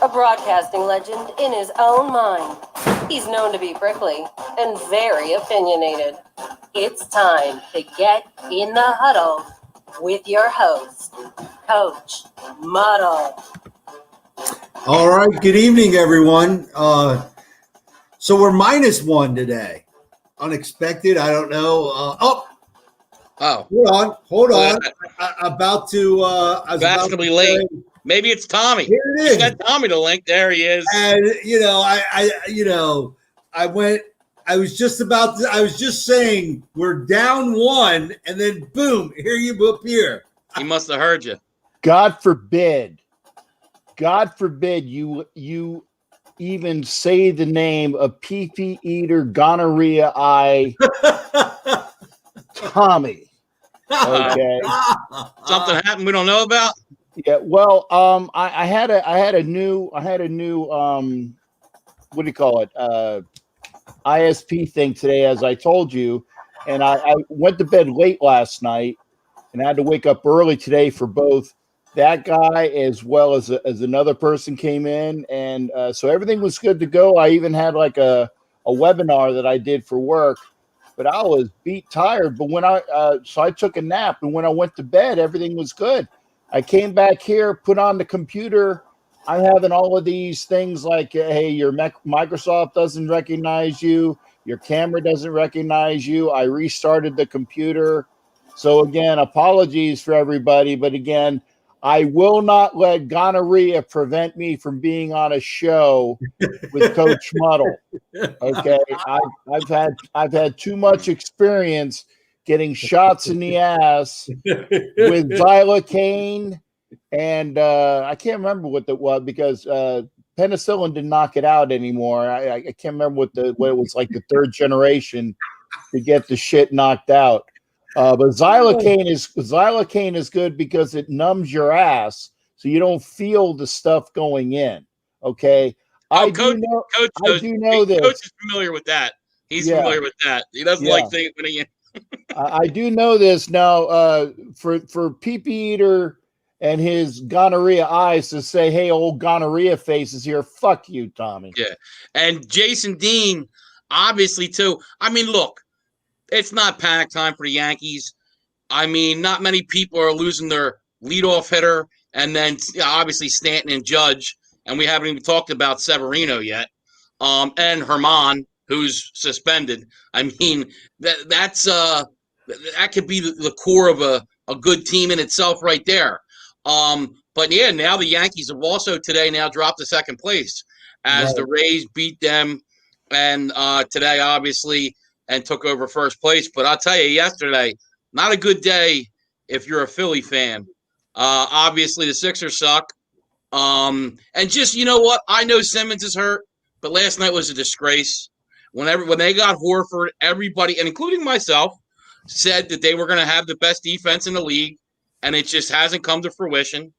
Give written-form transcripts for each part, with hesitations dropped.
a broadcasting legend in his own mind. He's known to be prickly and very opinionated. It's time to get in the huddle with your host, Coach Muddle. All right, good evening, everyone. So we're -1 today. Unexpected, I don't know. Hold on. About to. I was Fashionably about to late. say, Maybe it's Tommy. Here it is. You got Tommy to link. There he is. And I was just saying we're down 1, and then boom, here you appear. He must have heard you. God forbid you even say the name of pee-pee eater gonorrhea eye Tommy. Okay. Something happened we don't know about? Yeah, well, I had a new what do you call it? ISP thing today, as I told you, and I went to bed late last night and I had to wake up early today for both that guy as well as another person came in, and so everything was good to go. I even had like a webinar that I did for work, but I was beat tired. But when so I took a nap, and when I went to bed, everything was good. I came back here, put on the computer. I'm having all of these things like, hey, your Microsoft doesn't recognize you, your camera doesn't recognize you. I restarted the computer. So again, apologies for everybody, but again, I will not let gonorrhea prevent me from being on a show with Coach Muddle. Okay, I've had too much experience getting shots in the ass with xylocaine, and I can't remember what that was because penicillin didn't knock it out anymore. I can't remember what it was like the third generation to get the shit knocked out. But xylocaine is good because it numbs your ass, so you don't feel the stuff going in. Okay, Coach knows this. Coach is familiar with that. He's familiar with that. He doesn't like things when he. I do know this now. For pee-pee eater and his gonorrhea eyes to say, "Hey, old gonorrhea face is here." Fuck you, Tommy. Yeah, and Jason Dean, obviously too. I mean, look. It's not panic time for the Yankees. I mean, not many people are losing their leadoff hitter, and then obviously Stanton and Judge, and we haven't even talked about Severino yet, and Herman, who's suspended. I mean, that could be the core of a good team in itself right there. But yeah, now the Yankees have also today now dropped to second place as the Rays beat them, and today obviously. And took over first place. But I'll tell you, yesterday, not a good day if you're a Philly fan. Obviously, the Sixers suck. And just, you know what? I know Simmons is hurt, but last night was a disgrace. When they got Horford, everybody, and including myself, said that they were going to have the best defense in the league, and it just hasn't come to fruition.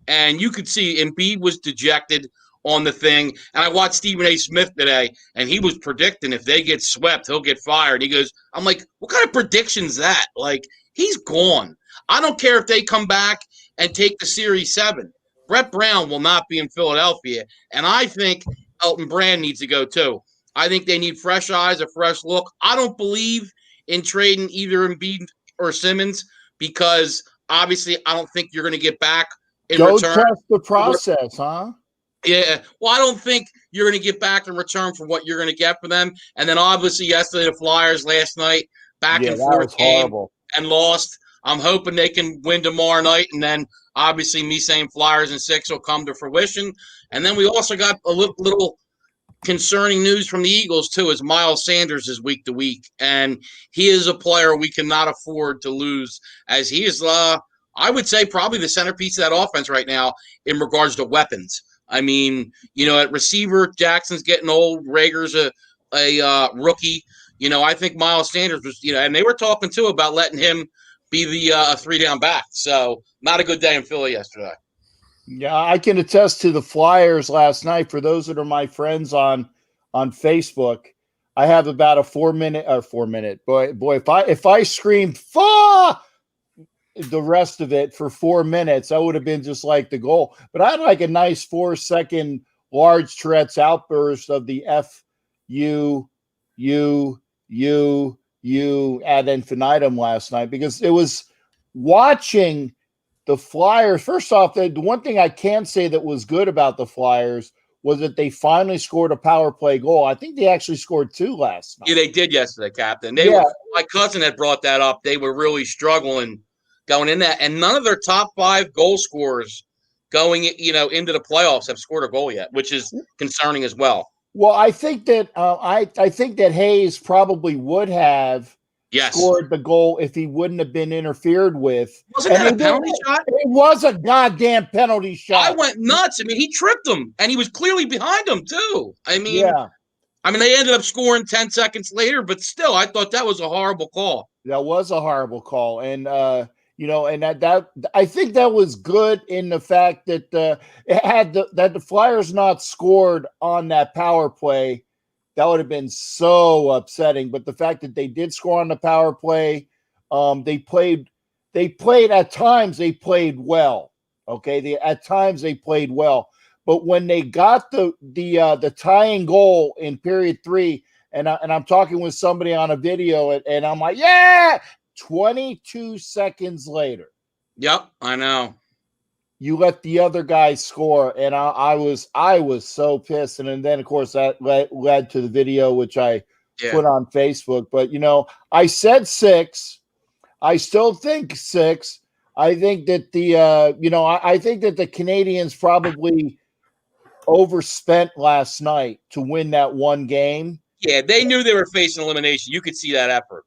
And you could see Embiid was dejected on the thing. And I watched Stephen A. Smith today, and he was predicting if they get swept, he'll get fired. He goes, I'm like, what kind of prediction's that? Like, he's gone. I don't care if they come back and take the Series 7. Brett Brown will not be in Philadelphia. And I think Elton Brand needs to go too. I think they need fresh eyes, a fresh look. I don't believe in trading either Embiid or Simmons because obviously I don't think you're going to get back in return. Go trust the process, huh? Yeah, well, I don't think you're going to get back in return for what you're going to get for them. And then obviously yesterday, the Flyers last night, back and forth game and lost. I'm hoping they can win tomorrow night. And then obviously me saying Flyers in 6 will come to fruition. And then we also got a little concerning news from the Eagles too, as Miles Sanders is week to week. And he is a player we cannot afford to lose as he is, I would say, probably the centerpiece of that offense right now in regards to weapons. I mean, you know, at receiver, Jackson's getting old. Rager's a rookie. You know, I think Miles Sanders was, and they were talking too about letting him be the 3-down back. So not a good day in Philly yesterday. Yeah, I can attest to the Flyers last night. For those that are my friends on Facebook, I have about a 4 minute. Boy, if I screamed "fa" the rest of it for 4 minutes, I would have been just like the goal. But I had like a nice 4-second large Tourette's outburst of the ad infinitum last night, because it was watching the Flyers. First off, the one thing I can say that was good about the Flyers was that they finally scored a power play goal. I think they actually scored 2 last night. Yeah, they did yesterday, Captain. Yeah. My cousin had brought that up. They were really struggling going in that, and none of their top 5 goal scorers going, into the playoffs have scored a goal yet, which is concerning as well. Well, I think that I think that Hayes probably would have scored the goal if he wouldn't have been interfered with. Wasn't that a penalty shot? It was a goddamn penalty shot. I went nuts. I mean, he tripped him, and he was clearly behind him too. I mean, they ended up scoring 10 seconds later, but still, I thought that was a horrible call. That was a horrible call, and and that I think that was good in the fact that that the Flyers not scored on that power play. That would have been so upsetting. But the fact that they did score on the power play, they played at times. They played well. Okay, at times they played well. But when they got the tying goal in period 3, and I'm talking with somebody on a video, and I'm like, yeah, 22 seconds later. Yep, I know. You let the other guy score, and I was so pissed. And then of course that led to the video which I put on Facebook. But I said 6. I still think 6. I think that I think that the Canadians probably overspent last night to win that one game. Yeah, they knew they were facing elimination. You could see that effort.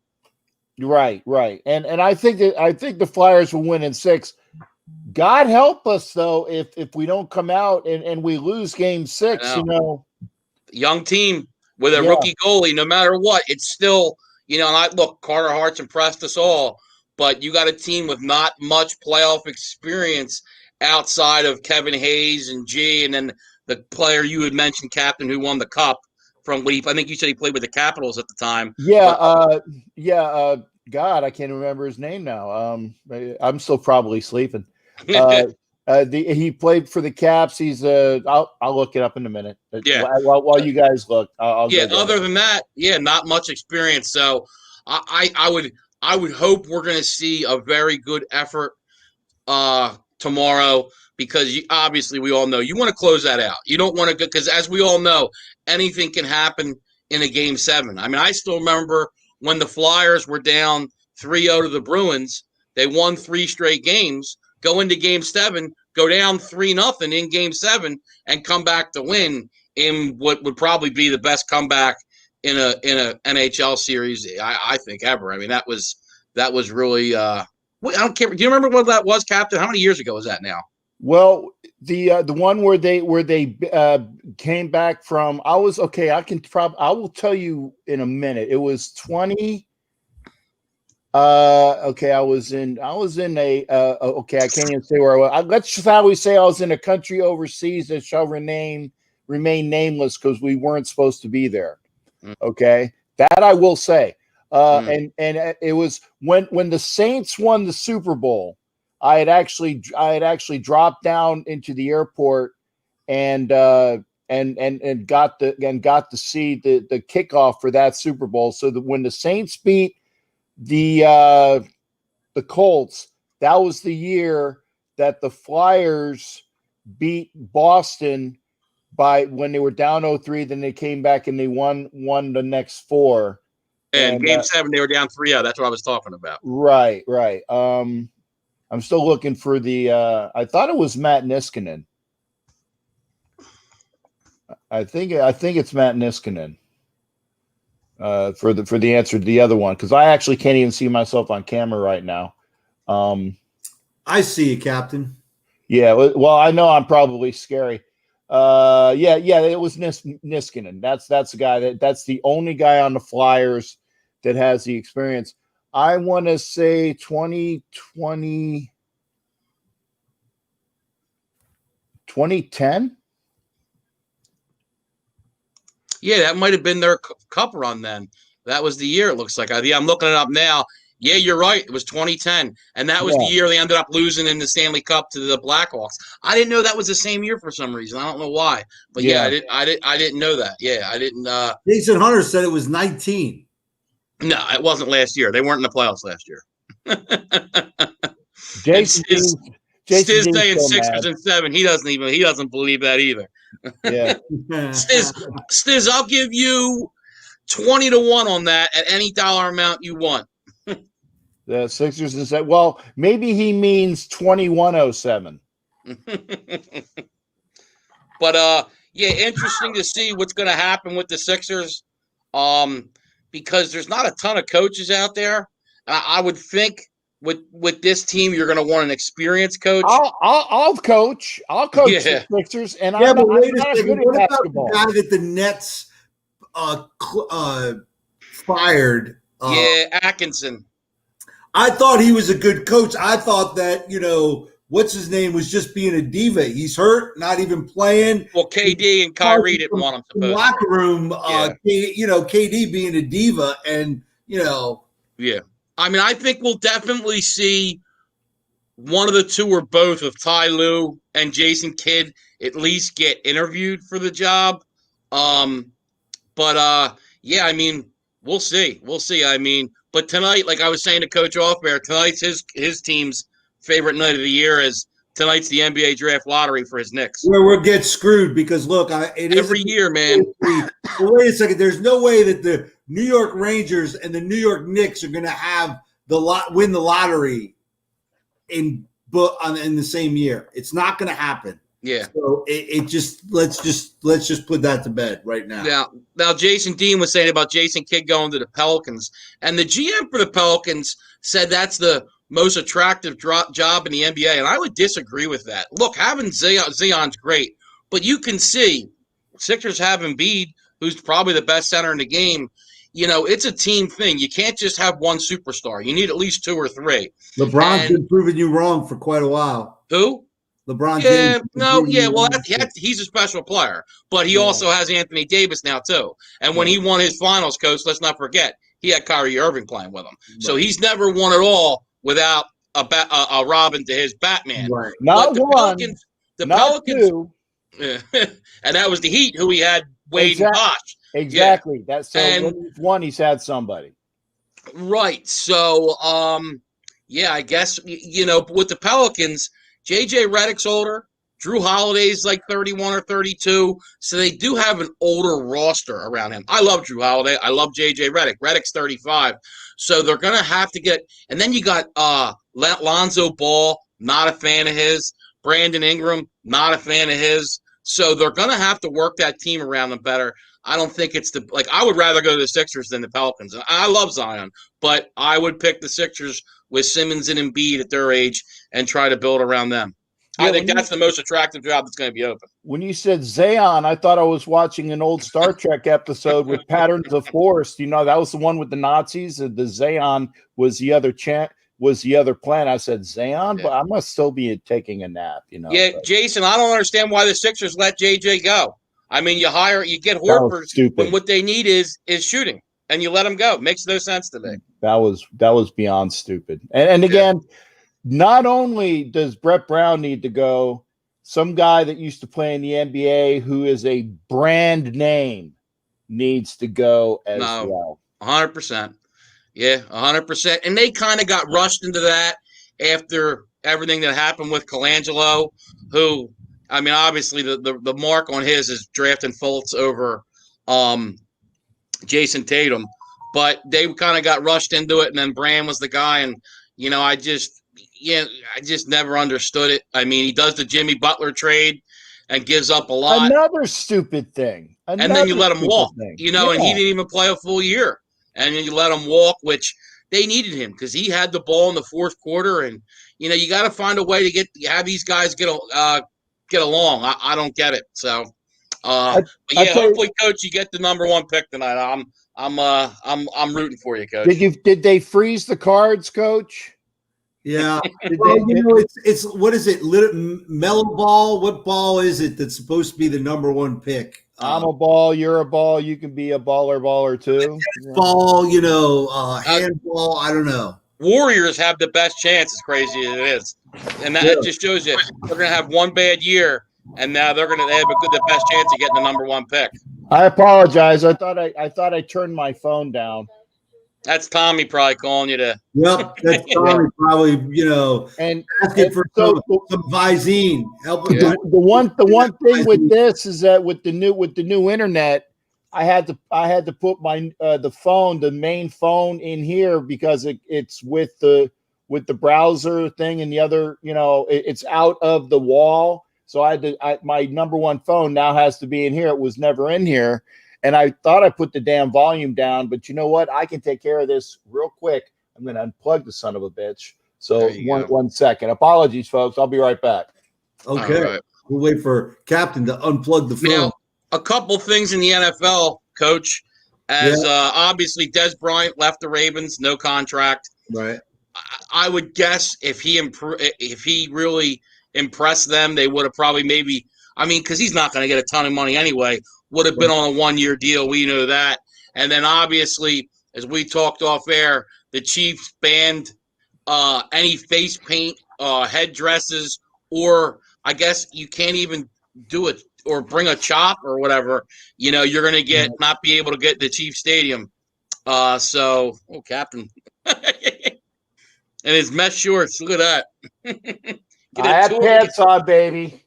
Right. And I think the Flyers will win in 6. God help us though if we don't come out and we lose game 6. Young team with a rookie goalie, no matter what, it's still and Carter Hart's impressed us all, but you got a team with not much playoff experience outside of Kevin Hayes and G, and then the player you had mentioned, Captain, who won the cup from I think you said he played with the Capitals at the time. God, I can't remember his name now. I'm still probably sleeping. He played for the Caps. He's I'll look it up in a minute. While you guys look, I'll other than that, not much experience. So I would hope we're going to see a very good effort tomorrow, because obviously we all know you want to close that out. You don't want to go, because as we all know, anything can happen in a game 7. I mean, I still remember when the Flyers were down 3-0 to the Bruins. They won 3 straight games, go into game 7, go down 3-0 in game 7, and come back to win in what would probably be the best comeback in a NHL series, I think, ever. I mean, that was really I don't care. Do you remember what that was, Captain? How many years ago was that now? Well, the one where they came back from, I will tell you in a minute. It was 20. I was in a I can't even say where I was. Let's just how we say I was in a country overseas that shall remain nameless because we weren't supposed to be there. Okay, that I will say. And it was when the Saints won the Super Bowl. I had actually dropped down into the airport and got to see the kickoff for that Super Bowl. So that when the Saints beat the Colts, that was the year that the Flyers beat Boston when they were down 0-3. Then they came back and they won the next 4. And game 7, they were down 3-0. That's what I was talking about. Right. I'm still looking for the. I thought it was Matt Niskanen. I think it's Matt Niskanen. For the answer to the other one, because I actually can't even see myself on camera right now. I see you, Captain. Yeah. Well, I know I'm probably scary. It was Niskanen. That's the guy that's the only guy on the Flyers that has the experience. I want to say 2010. Yeah, that might have been their cup run then. That was the year, it looks like. I'm looking it up now. Yeah, you're right. It was 2010, and that was the year they ended up losing in the Stanley Cup to the Blackhawks. I didn't know that was the same year for some reason. I don't know why, but yeah, I didn't know that. Yeah, I didn't. Jason Hunter said it was 19. No, it wasn't last year. They weren't in the playoffs last year. Jason Stiz Dean's saying so Sixers mad. and 7. He doesn't believe that either. Yeah. Stiz, I'll give you 20-1 on that at any dollar amount you want. The Sixers and 7. Well, maybe he means 2107. But yeah, interesting to see what's going to happen with the Sixers. Because there's not a ton of coaches out there. I would think with this team, you're going to want an experienced coach. I'll coach. I'll coach the Sixers, and I'm not good at basketball. The guy that the Nets fired? Atkinson. I thought he was a good coach. I thought that, what's his name was just being a diva. He's hurt, not even playing. Well, KD and Kyrie didn't want him to play. Locker room, KD being a diva, and Yeah, I mean, I think we'll definitely see one of the two or both of Ty Lue and Jason Kidd at least get interviewed for the job. Yeah, I mean, we'll see. I mean, but tonight, like I was saying to Coach Offbear, tonight's his team's favorite night of the year is tonight's the NBA draft lottery for his Knicks. Where we'll get screwed because look, every year, man. Wait a second. There's no way that the New York Rangers and the New York Knicks are going to have win the lottery in the same year. It's not going to happen. Yeah. So let's just put that to bed right now. Now Jason Dean was saying about Jason Kidd going to the Pelicans, and the GM for the Pelicans said that's the most attractive job in the NBA, and I would disagree with that. Look, having Zion's great, but you can see Sixers have Embiid, who's probably the best center in the game. It's a team thing. You can't just have one superstar. You need at least 2 or 3. LeBron's been proving you wrong for quite a while. Who? LeBron James. Well, he's a special player, but he also has Anthony Davis now too. And when he won his finals, Coach, let's not forget, he had Kyrie Irving playing with him. Right. So he's never won it all without a Robin to his Batman. Right. Not one. The not Pelicans, two. And that was the Heat, who he had Wade and Bosh. Exactly. Yeah. That's so. When he's won, he's had somebody. Right. So, I guess with the Pelicans. J.J. Redick's older. Drew Holiday's like 31 or 32. So they do have an older roster around him. I love Drew Holiday. I love J.J. Redick. Redick's 35. So they're going to have to get – and then you got Lonzo Ball, not a fan of his. Brandon Ingram, not a fan of his. So they're going to have to work that team around them better. I don't think it's I would rather go to the Sixers than the Pelicans. I love Zion, but I would pick the Sixers with Simmons and Embiid at their age and try to build around them. I think that's the most attractive job that's going to be open. When you said Zion, I thought I was watching an old Star Trek episode with Patterns of Force. That was the one with the Nazis. The Zion was the other planet. I said Zion, but I must still be taking a nap. Yeah, but. Jason, I don't understand why the Sixers let JJ go. I mean, you get Horford when what they need is shooting, and you let him go. Makes no sense to me. That was beyond stupid. And again, not only does Brett Brown need to go, some guy that used to play in the NBA who is a brand name needs to go as well. 100%. Yeah, 100%. And they kind of got rushed into that after everything that happened with Colangelo, who, I mean, obviously the mark on his is drafting Fultz over Jason Tatum. But they kind of got rushed into it, and then Brand was the guy, and I just never understood it. I mean, he does the Jimmy Butler trade and gives up a lot. Another stupid thing. And then you let him walk, and he didn't even play a full year. And then you let him walk, which they needed him because he had the ball in the fourth quarter, and you got to find a way to have these guys get along. I don't get it. So, hopefully, Coach, you get the number 1 pick tonight. I'm rooting for you, Coach. Did they freeze the cards, Coach? Yeah. It's what is it? Mellow ball? What ball is it that's supposed to be the number 1 pick? I'm a ball. You're a ball. You can be a baller too. Ball, handball. I don't know. Warriors have the best chance, as crazy as it is. And that just shows you they're going to have one bad year, and now they have the best chance of getting the number 1 pick. I apologize. I thought I turned my phone down. That's Tommy probably calling you to. Yep, that's Tommy probably, and asking for some Visine. Help with the one thing with this is that with the new internet, I had to put my the main phone in here because it's with the browser thing and the other, it's out of the wall. So my number 1 phone now has to be in here. It was never in here. And I thought I put the damn volume down, but you know what? I can take care of this real quick. I'm going to unplug the son of a bitch. So one second. Apologies, folks. I'll be right back. Okay. Right. We'll wait for Captain to unplug the phone. Now, a couple things in the NFL, Coach. As obviously Des Bryant left the Ravens, no contract. Right. I would guess if he really impressed them, they would have probably because he's not going to get a ton of money anyway. Would have been on a 1-year deal. We know that. And then obviously, as we talked off air, the Chiefs banned any face paint, headdresses, or I guess you can't even do it or bring a chop or whatever. You're going to not be able to get the Chiefs Stadium. Captain. And his mesh shorts. Look at that. I have pants on, baby.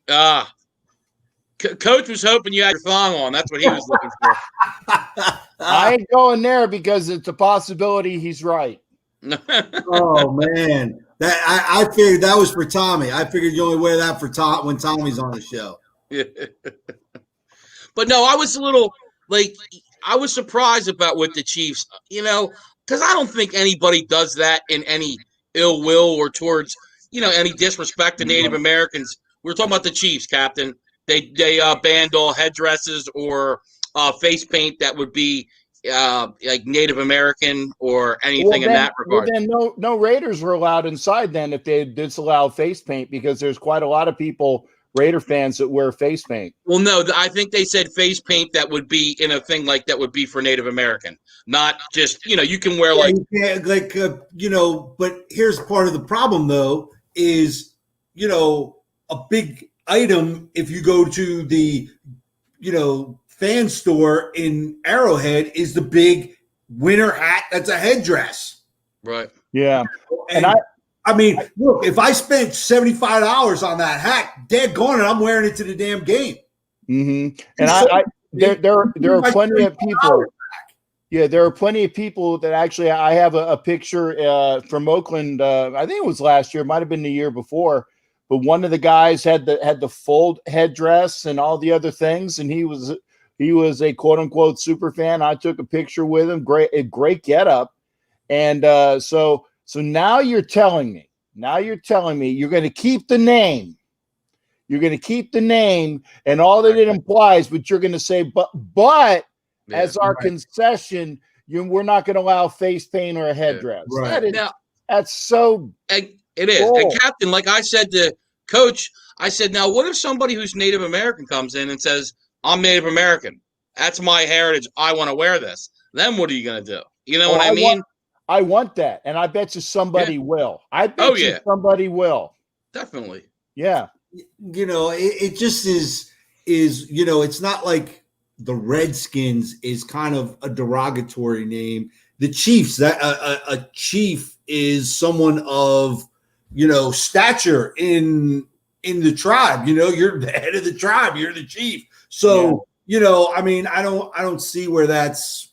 Coach was hoping you had your thong on. That's what he was looking for. I ain't going there because it's a possibility he's right. Oh man, I figured that was for Tommy. I figured you only wear that for when Tommy's on the show. But no, I was a little I was surprised about with the Chiefs. Because I don't think anybody does that in any ill will or towards any disrespect to Native Americans. We're talking about the Chiefs, Captain. They banned all headdresses or face paint that would be like Native American or anything in that regard. Well, then no Raiders were allowed inside then if they disallowed face paint because there's quite a lot of people, Raider fans, that wear face paint. Well, no, I think they said face paint that would be in a thing like that would be for Native American, not just, you can wear but here's part of the problem though is, a big item if you go to the fan store in Arrowhead is the big winter hat that's a headdress. Right. Yeah. And I mean, look, if I spent $75 on that hat, daggone it, I'm wearing it to the damn game. Mm-hmm. And there are plenty of people. Yeah, there are plenty of people that actually I have a picture from Oakland. I think it was last year, it might have been the year before. But one of the guys had the full headdress and all the other things, and he was a quote unquote super fan. I took a picture with him. Great getup. And so now you're telling me you're going to keep the name. You're going to keep the name and all that it implies, but you're going to say, but as our concession, we're not going to allow face paint or a headdress. Yeah, right. That's so. It is. Cool. And Captain, like I said to Coach, I said, now what if somebody who's Native American comes in and says, I'm Native American. That's my heritage. I want to wear this. Then what are you going to do? You know what I mean? I want that. And I bet you somebody will. I bet you somebody will. Definitely. Yeah. It just is, it's not like the Redskins is kind of a derogatory name. The Chiefs, that a chief is someone of, stature in the tribe. You're the head of the tribe. You're the chief. So, I mean, I don't see where that's,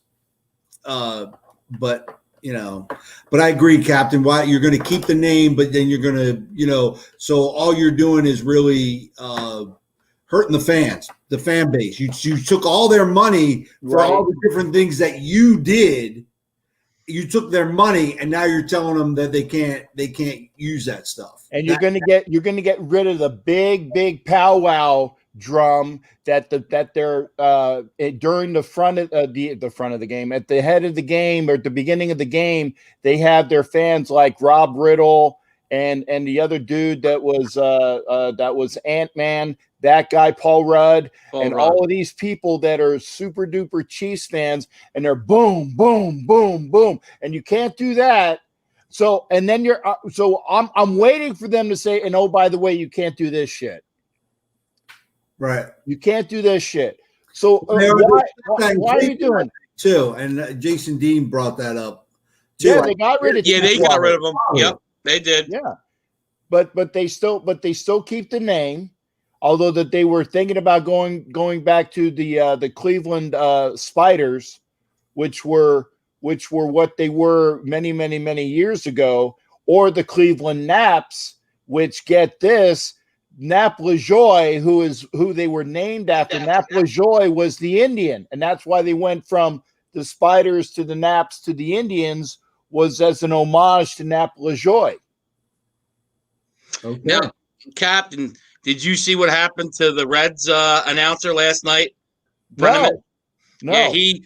but I agree, Captain. Why you're going to keep the name, but then you're going to, so all you're doing is really hurting the fans, the fan base. You took all their money for all the different things that you did. You took their money, and now you're telling them that they can't use that stuff. And you're gonna get rid of the big powwow drum that they're during the front of the front of the game, at the head of the game or at the beginning of the game, they have their fans like Rob Riddle and the other dude that was Ant-Man, that guy Paul Rudd, all of these people that are super duper Chiefs fans, and they're boom, boom, boom, boom, and you can't do that. So and then I'm waiting for them to say, and oh, by the way, you can't do this shit. Right. You can't do this shit. So They why are you doing it? Too, and Jason Dean brought that up too. Yeah, they got rid of. Yeah, they got rid of him. Yep, they did. Yeah, but they still keep the name, although that they were thinking about going back to the Cleveland Spiders, which were what they were many years ago, or the Cleveland Naps, which, get this, Nap Lajoie, who they were named after. Nap Lajoie was the Indian, and that's why they went from the Spiders to the Naps to the Indians, was as an homage to Nap Lajoie. Okay. Now, Captain, did you see what happened to the Reds announcer last night? No. Yeah, he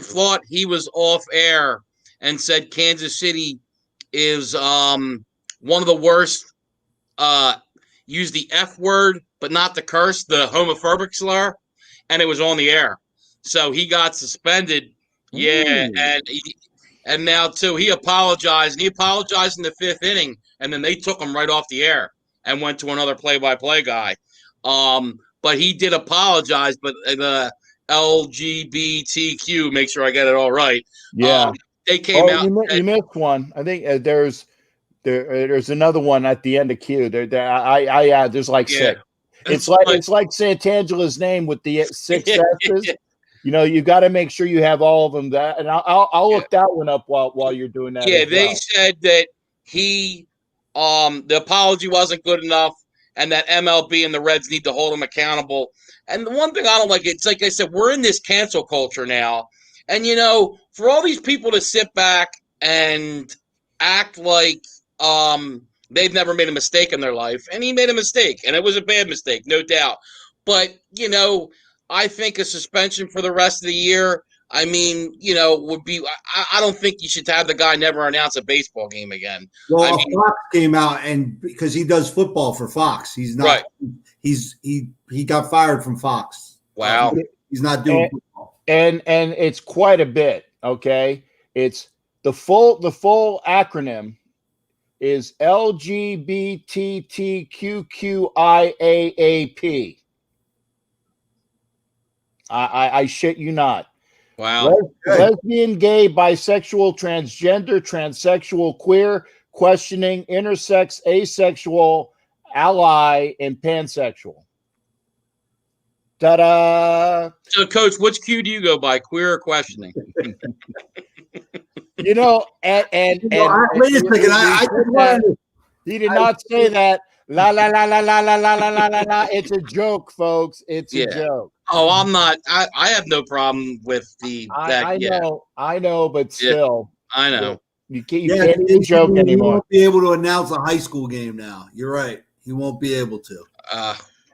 thought he was off air and said Kansas City is one of the worst. Use the F word, but not the curse, the homophobic slur, and it was on the air. So he got suspended. Yeah, and now too he apologized. And he apologized in the 5th inning, and then they took him right off the air and went to another play-by-play guy. But he did apologize. But the LGBTQ, make sure I get it all right. Yeah, they came out. You missed one. I think there's another one at the end of Q. There's like 6. It's like Santangela's name with the 6 S's. You got to make sure you have all of them. That, and I'll look that one up while you're doing that. Yeah, they said that the apology wasn't good enough, and that MLB and the Reds need to hold him accountable. And the one thing I don't like, it's like I said, we're in this cancel culture now, and for all these people to sit back and act like they've never made a mistake in their life, and he made a mistake, and it was a bad mistake, no doubt. But I think a suspension for the rest of the year, I mean, would be. I don't think you should have the guy never announce a baseball game again. Well, Fox came out, and because he does football for Fox, he's not. Right. He got fired from Fox. Wow. He's not doing football. And it's quite a bit. Okay, it's the full acronym is LGBTQQIAAP. I shit you not. Wow. Lesbian, gay, bisexual, transgender, transsexual, queer, questioning, intersex, asexual, ally, and pansexual. Ta-da! So, Coach, which Q do you go by, queer or questioning? And wait a second. He did not say that. La la la la la la la la la la la. It's a joke, folks. It's a joke. Oh, I'm not. I have no problem with I know, but still. I know. You can't even joke anymore. He won't be able to announce a high school game now. You're right. He won't be able to.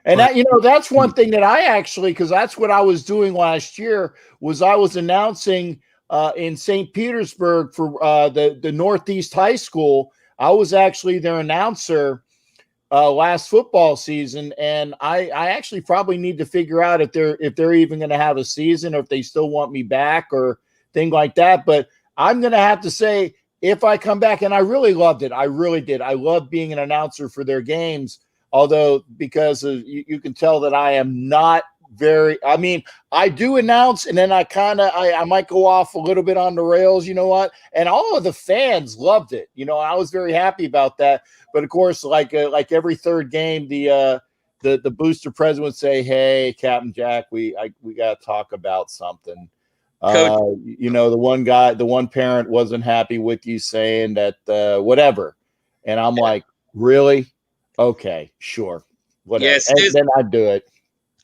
That's one thing that I actually, because that's what I was doing last year, was I was announcing in St. Petersburg for the Northeast High School. I was actually their announcer last football season, and I actually probably need to figure out if they're even going to have a season, or if they still want me back or thing like that. But I'm going to have to say, if I come back, and I really loved it. I really did. I loved being an announcer for their games, although because you can tell that I am not I do announce, and then I might go off a little bit on the rails, and all of the fans loved it. I was very happy about that. But of course, like every third game, the booster president would say, "Hey, Captain Jack, we got to talk about something." The one parent wasn't happy with you saying that whatever, and I'm like, really? Okay, sure, whatever. Yes, and then I'd do it.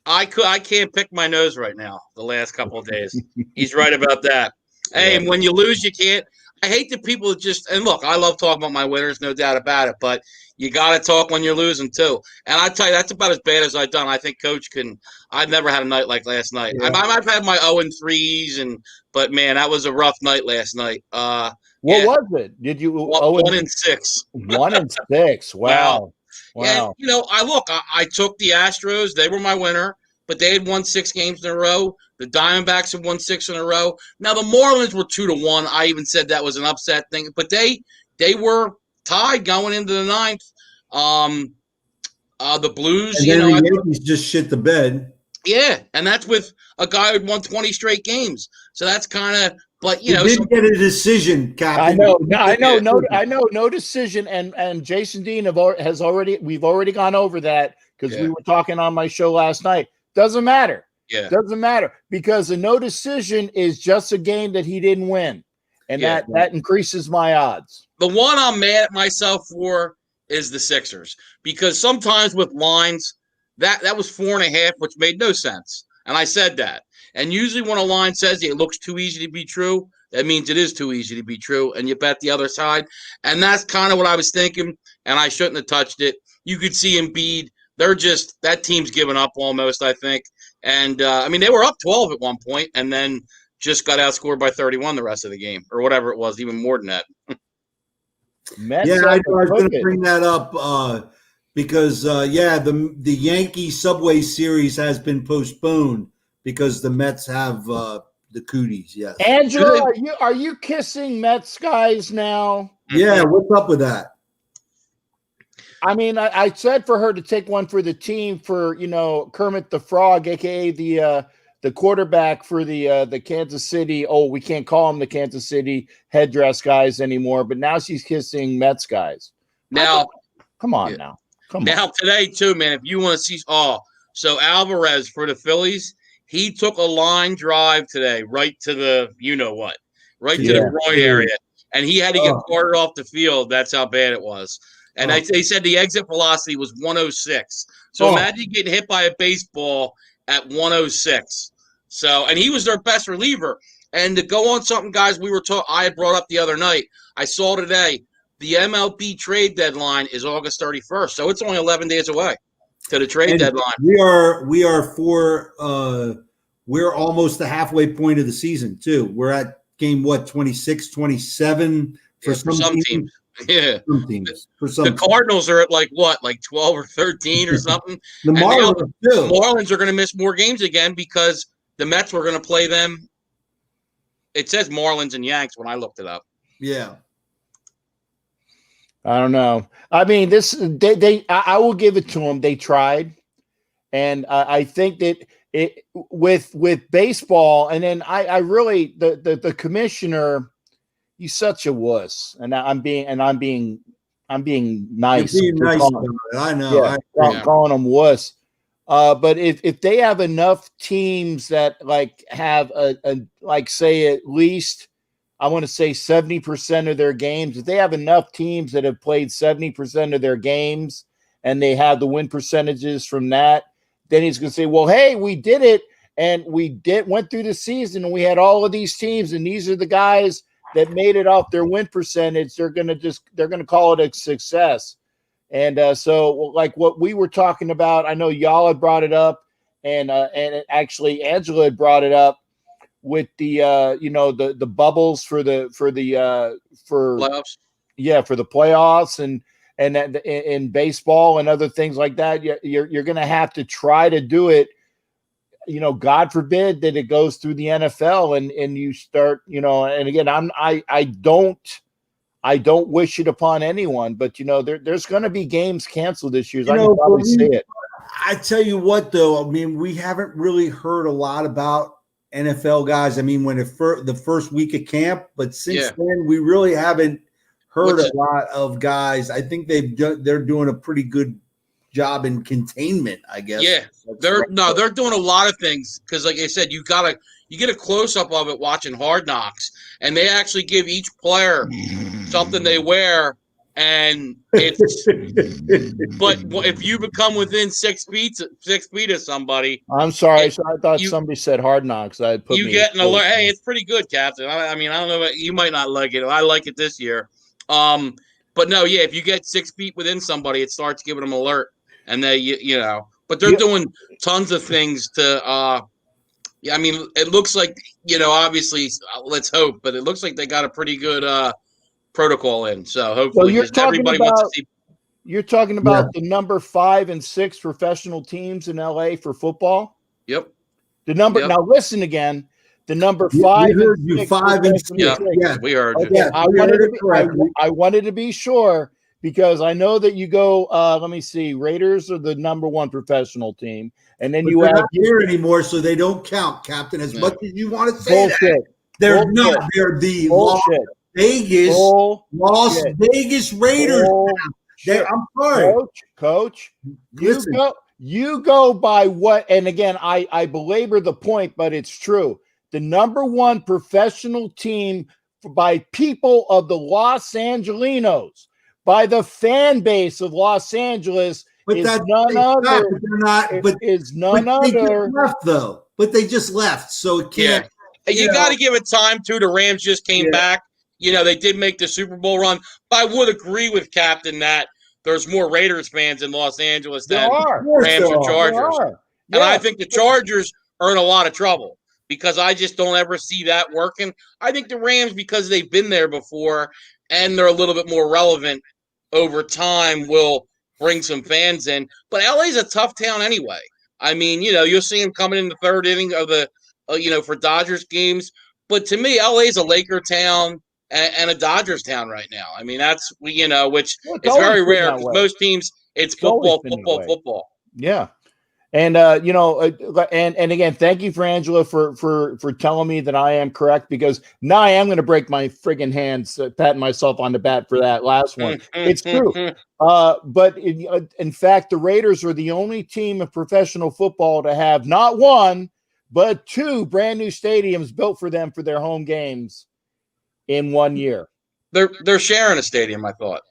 I can't pick my nose right now the last couple of days. He's right about that. Hey, and when you lose, you can't. I hate the people that just – and look, I love talking about my winners, no doubt about it, but you got to talk when you're losing too. And I tell you, that's about as bad as I've done. I think Coach can – I've never had a night like last night. Yeah. I've had my 0-3s, but, man, that was a rough night last night. What was it? Did you – 1-6. 1-6. Wow. Wow. And, I took the Astros. They were my winner, but they had won 6 games in a row. The Diamondbacks have won 6 in a row. Now, the Marlins were 2-1. I even said that was an upset thing, but they they were tied going into the ninth. The Blues, And then the Yankees just shit the bed. yeah, and that's with a guy who won 20 straight games. So that's kind of, but He didn't get a decision, Captain. I know, no decision. And Jason Dean we've already gone over that because we were talking on my show last night. Doesn't matter. Yeah, doesn't matter because the no decision is just a game that he didn't win, and that increases my odds. The one I'm mad at myself for is the Sixers, because sometimes with lines that was 4.5, which made no sense, and I said that. And usually when a line says it looks too easy to be true, that means it is too easy to be true, and you bet the other side. And that's kind of what I was thinking, and I shouldn't have touched it. You could see Embiid. That team's given up almost, I think. And, I mean, they were up 12 at one point and then just got outscored by 31 the rest of the game, or whatever it was, even more than that. I was going to bring that up because, the Yankee Subway Series has been postponed because the Mets have the cooties, yes. Angela, are you kissing Mets guys now? Yeah, what's up with that? I mean, I said for her to take one for the team for, Kermit the Frog, aka the quarterback for the Kansas City. Oh, we can't call him the Kansas City headdress guys anymore, but now she's kissing Mets guys. Now, come on now. Come on. Today too, man, if you want to see so Alvarez for the Phillies, he took a line drive today right to the right to the groin area, and he had to get carted off the field. That's how bad it was. And they said the exit velocity was 106. So imagine getting hit by a baseball at 106. So, and he was their best reliever. And to go on something, guys, I had brought up the other night. I saw today the MLB trade deadline is August 31st. So it's only 11 days away to the trade deadline. We're almost the halfway point of the season too. We're at game 26, 27 for some teams. Yeah, for some the Cardinals are at like 12 or 13 or something. The Marlins are going to miss more games again because the Mets were going to play them. It says Marlins and Yanks when I looked it up. Yeah, I don't know. I mean, I will give it to them. They tried, and I think that with baseball, and then I really the commissioner. He's such a wuss, and I'm being nice. You're being nice about it. I know. I'm calling him wuss. But if they have enough teams that have say at least, I want to say 70% of their games. If they have enough teams that have played 70% of their games, and they have the win percentages from that, then he's going to say, "Well, hey, we did it, and went through the season, and we had all of these teams, and these are the guys that made it off their win percentage. They're going to call it a success." And so what we were talking about, I know y'all had brought it up, and actually Angela had brought it up with the the bubbles for playoffs. Yeah, for the playoffs and in baseball and other things like that. You're going to have to try to do it. God forbid that it goes through the NFL and you start, and again, I don't wish it upon anyone, but there's going to be games canceled this year. I can probably say it. I tell you what, though, I mean, we haven't really heard a lot about NFL guys. I mean, when the first week of camp, but since then, we really haven't heard a lot of guys. I think they're doing a pretty good job in containment, I guess. Yeah, they're doing a lot of things because, like I said, you get a close up of it watching Hard Knocks, and they actually give each player something they wear, and it's. But if you become within 6 feet of somebody, I'm sorry, I thought somebody said Hard Knocks. You get an alert. Hey, it's pretty good, Captain. I mean, I don't know, you might not like it. I like it this year. But no, if you get 6 feet within somebody, it starts giving them alert. And they, but they're doing tons of things to, I mean, it looks like, obviously, let's hope, but it looks like they got a pretty good protocol in. So hopefully, you're everybody wants to see. You're talking about the number 5 and 6 professional teams in LA for football. Yep. Now listen again. the number We 5 heard and you 6 5 and professional 6. team. Yeah. We heard you. Okay, Yes, I we wanted heard to it be, correctly. I wanted to be sure because I know that you go. Let me see. Raiders are the number 1 professional team, and then But you they're have not here anymore, so they don't count, Captain. As Yeah. much as you want to say that, bullshit. they're Bullshit. not. They're the Bullshit. Vegas, Las Bullshit. Vegas Raiders. Bullshit. I'm sorry. Coach, Listen. you go by what, and again, I belabor the point, but it's true. The number 1 professional team by people of the Los Angelinos, by the fan base of Los Angeles, But is that's none other. but they're not. But Is but none they just other. left though. But they just left, so it Yeah. can't. You got to give it time, too. The Rams just came back. You know, they did make the Super Bowl run. But I would agree with Captain that there's more Raiders fans in Los Angeles than Rams or Chargers. And I think the Chargers are in a lot of trouble because I just don't ever see that working. I think the Rams, because they've been there before and they're a little bit more relevant over time, will bring some fans in. But LA's a tough town anyway. I mean, you know, you'll see them coming in the third inning of the for Dodgers games. But to me, LA's a Laker town and a Dodgers town right now. I mean, that's, which is very rare because most teams, it's football. Yeah. And, and again, thank you for Angela for telling me that I am correct, because now I am going to break my friggin' hands patting myself on the back for that last one. It's true. But in fact, the Raiders are the only team of professional football to have not 1, but 2 brand new stadiums built for them for their home games in 1 year. They're sharing a stadium, I thought.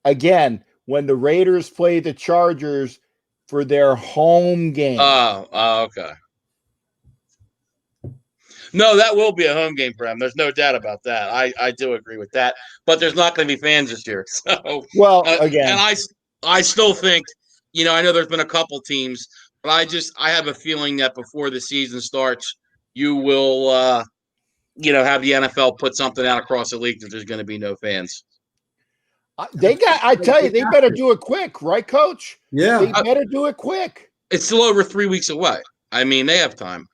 Again, when the Raiders play the Chargers for their home game. Oh, okay. No, that will be a home game for them. There's no doubt about that. I do agree with that. But there's not going to be fans this year. So, again. And I still think, I know there's been a couple teams, but I have a feeling that before the season starts, you will, have the NFL put something out across the league that there's going to be no fans. I tell you, they better do it quick, right, Coach? Yeah. They better do it quick. It's still over 3 weeks away. I mean, they have time.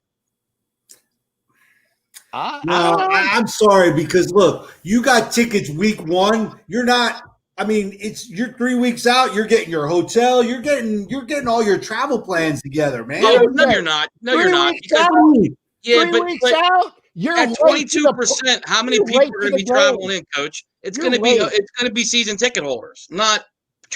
I'm sorry, because look, you got tickets week 1. You're not. I mean, you're 3 weeks out. You're getting your hotel. You're getting all your travel plans together, man. No, you're not. No, you're not. Because, Three weeks out. You're at 22%. How many people are going to be traveling in, Coach? It's going to be season ticket holders, not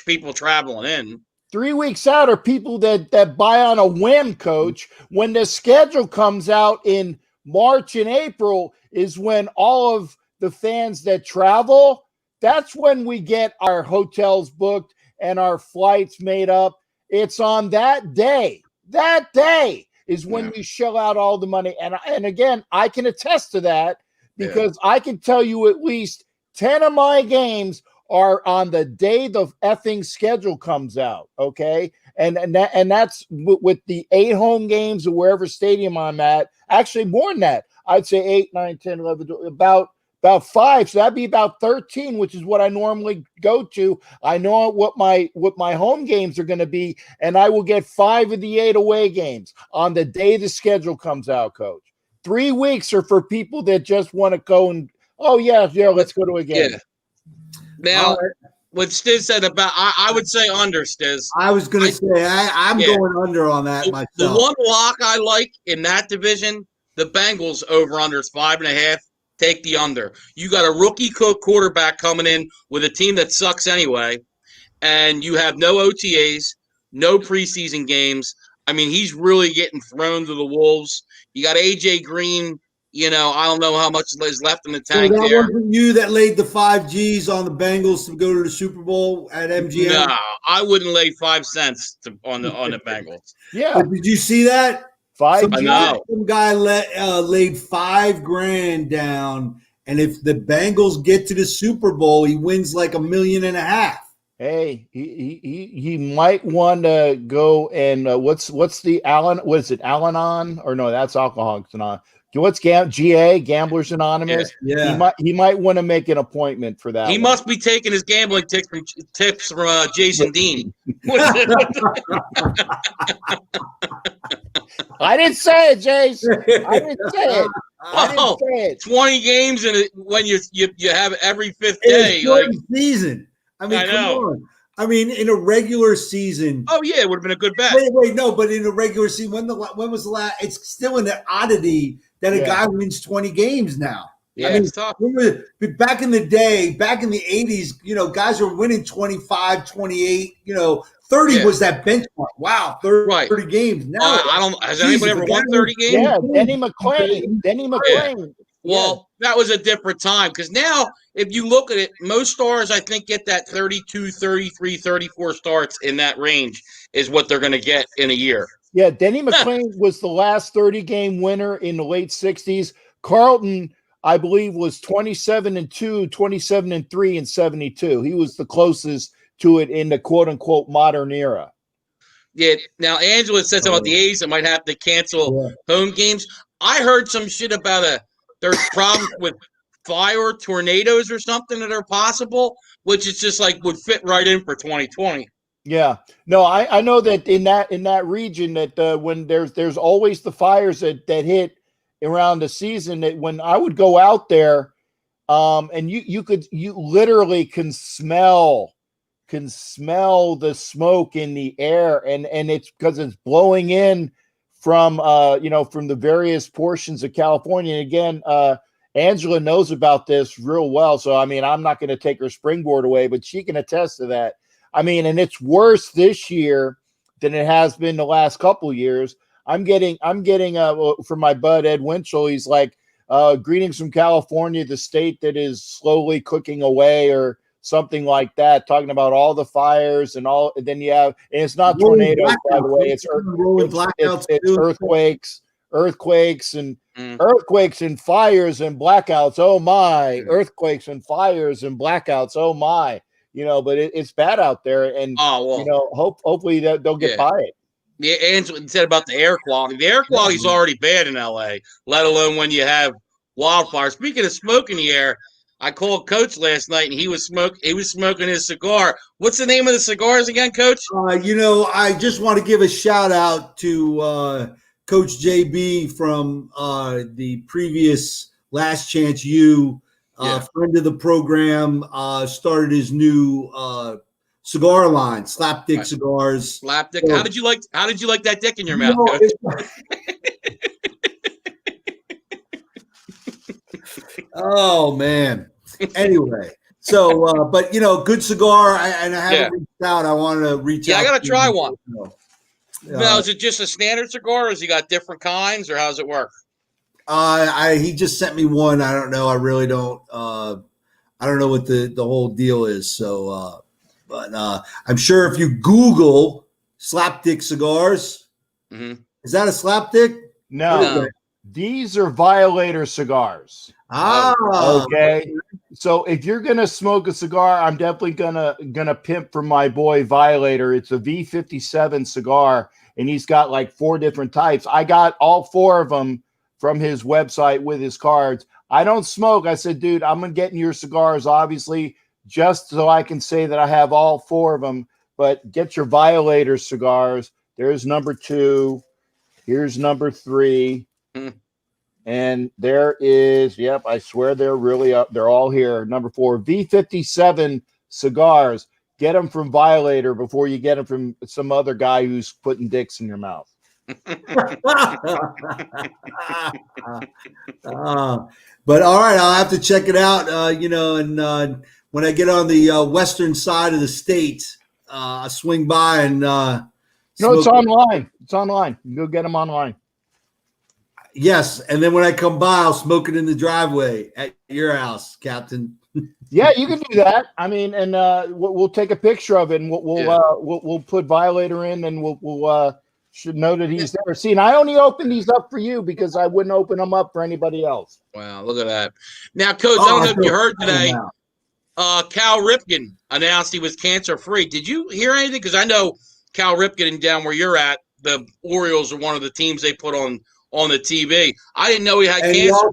people traveling in. 3 weeks out are people that buy on a whim, Coach. When the schedule comes out in March and April is when all of the fans that travel, that's when we get our hotels booked and our flights made up. It's on that day. That day is when you shell out all the money. And again, I can attest to that because I can tell you at least 10 of my games are on the day the effing schedule comes out. Okay. And that's with the 8 home games or wherever stadium I'm at. Actually, more than that. I'd say 8, 9, 10, 11, about 5. So that'd be about 13, which is what I normally go to. I know what my home games are going to be, and I will get 5 of the 8 away games on the day the schedule comes out, Coach. 3 weeks are for people that just want to go and, let's go to a game. Yeah. Now, what Stiz said about, I would say under, Stiz. I was going to say, I'm going under on that myself. The one lock I like in that division, the Bengals over-under is 5.5. Take the under. You got a rookie quarterback coming in with a team that sucks anyway, and you have no OTAs, no preseason games. I mean, he's really getting thrown to the wolves. You got A.J. Green. I don't know how much is left in the tank so that there. wasn't you that laid the 5 G's on the Bengals to go to the Super Bowl at MGM? No, I wouldn't lay 5 cents on the Bengals. Yeah. But did you see that? 5 I know. Some guy laid $5,000 down, and if the Bengals get to the Super Bowl, he wins like $1.5 million. Hey, he might want to go and what's the Allen? What is it? Al-Anon? Or no, that's alcohol. What's GA Gamblers Anonymous? Yeah. He might want to make an appointment for that. He one. must be taking his gambling tips from Jason Dean. I didn't say it, Jace. I didn't say it. I didn't say it. 20 games in it when you have every fifth In day. a short season. I mean, I come know. on. I mean, in a regular season. Oh yeah, it would have been a good bet. Wait, no, but in a regular season, when was the last? It's still an oddity that a guy wins 20 games now. Yeah, I mean, it's tough. Back in the day, back in the 80s, guys were winning 25, 28, 30 was that benchmark. Wow, 30 games. Now, I don't. Has anybody ever won 30 games? Yeah, Denny McClain. Yeah. Well, that was a different time because now, if you look at it, most stars, I think, get that 32, 33, 34 starts in that range is what they're going to get in a year. Yeah, Denny McClain was the last 30-game winner in the late 60s. Carlton, I believe, was 27-2, 27-3 in 72. He was the closest to it in the quote-unquote modern era. Yeah. Now, Angela says about the A's that might have to cancel home games. I heard some shit about there's problems with fire tornadoes or something that are possible, which is just like would fit right in for 2020. Yeah, no, I know that in that region that when there's always the fires that hit around the season, that when I would go out there, and you literally can smell the smoke in the air, and it's because it's blowing in from from the various portions of California. And again, Angela knows about this real well. So I mean, I'm not going to take her springboard away, but she can attest to that. I mean, and it's worse this year than it has been the last couple of years. I'm getting from my bud Ed Winchell. He's like, greetings from California, the state that is slowly cooking away, or something like that, talking about all the fires and all. And then you have, and it's not tornadoes, by the way. It's earthquakes and fires and blackouts. Oh my! Earthquakes and fires and blackouts. Oh my! But it's bad out there, and hopefully they'll get by it. Yeah, Angela said about the air quality. The air quality is already bad in LA, let alone when you have wildfires. Speaking of smoke in the air, I called Coach last night, and he was smoking his cigar. What's the name of the cigars again, Coach? I just want to give a shout out to Coach JB from the previous Last Chance U, friend of the program. Started his new cigar line, Slapdick Cigars. Slapdick. So, how did you like that dick in your mouth, Coach? Oh man. Anyway, so but good cigar, and I haven't reached out. I wanted to reach out. Yeah, I gotta try one. Now, is it just a standard cigar, or has he got different kinds, or how does it work? He just sent me one. I don't know. I really don't. I don't know what the whole deal is. So, but I'm sure if you Google Slapdick cigars, is that a Slapdick? No. These are Violator cigars. Okay. So if you're gonna smoke a cigar, I'm definitely gonna pimp for my boy Violator. It's a V57 cigar, and he's got like 4 different types. I got all 4 of them from his website with his cards. I don't smoke. I said, dude, I'm gonna get in your cigars, obviously, just so I can say that I have all 4 of them. But get your Violator cigars. There's number 2. Here's number 3. And there is, I swear they're really up. They're all here. Number 4, V57 cigars. Get them from Violator before you get them from some other guy who's putting dicks in your mouth. But all right, I'll have to check it out. And when I get on the western side of the state, I'll swing by and. No, it's online. It's online. You can go get them online. Yes, and then when I come by, I'll smoke it in the driveway at your house, Captain. Yeah, you can do that. I mean, and we'll take a picture of it, and we'll put Violator in, and we'll should know that he's there. See, and I only open these up for you because I wouldn't open them up for anybody else. Wow, look at that. Now, Coach, I don't know if you heard today, Cal Ripken announced he was cancer-free. Did you hear anything? Because I know Cal Ripken, down where you're at, the Orioles are one of the teams they put on on the TV. I didn't know he had And cancer.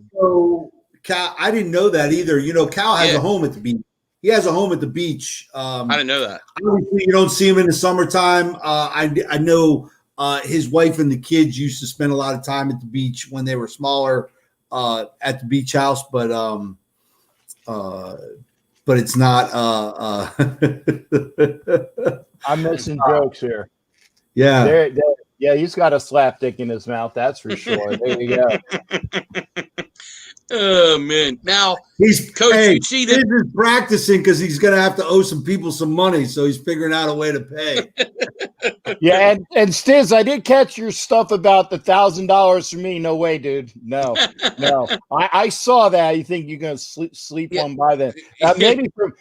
Cal, I didn't know that either. You know, Cal has Yeah. a home at the beach. He has a home at the beach. I didn't know that. Obviously, you don't see him in the summertime. I know his wife and the kids used to spend a lot of time at the beach when they were smaller at the beach house, but it's not. I'm missing jokes here. Yeah. Yeah, he's got a slap dick in his mouth. That's for sure. There you go. Oh man! Now, He's Coach, you see that? He's practicing because he's going to have to owe some people some money, so he's figuring out a way to pay. Yeah, and Stiz, I did catch your stuff about the $1,000 for me. No way, dude. No. I saw that. You think you're gonna sleep Yeah. on by then?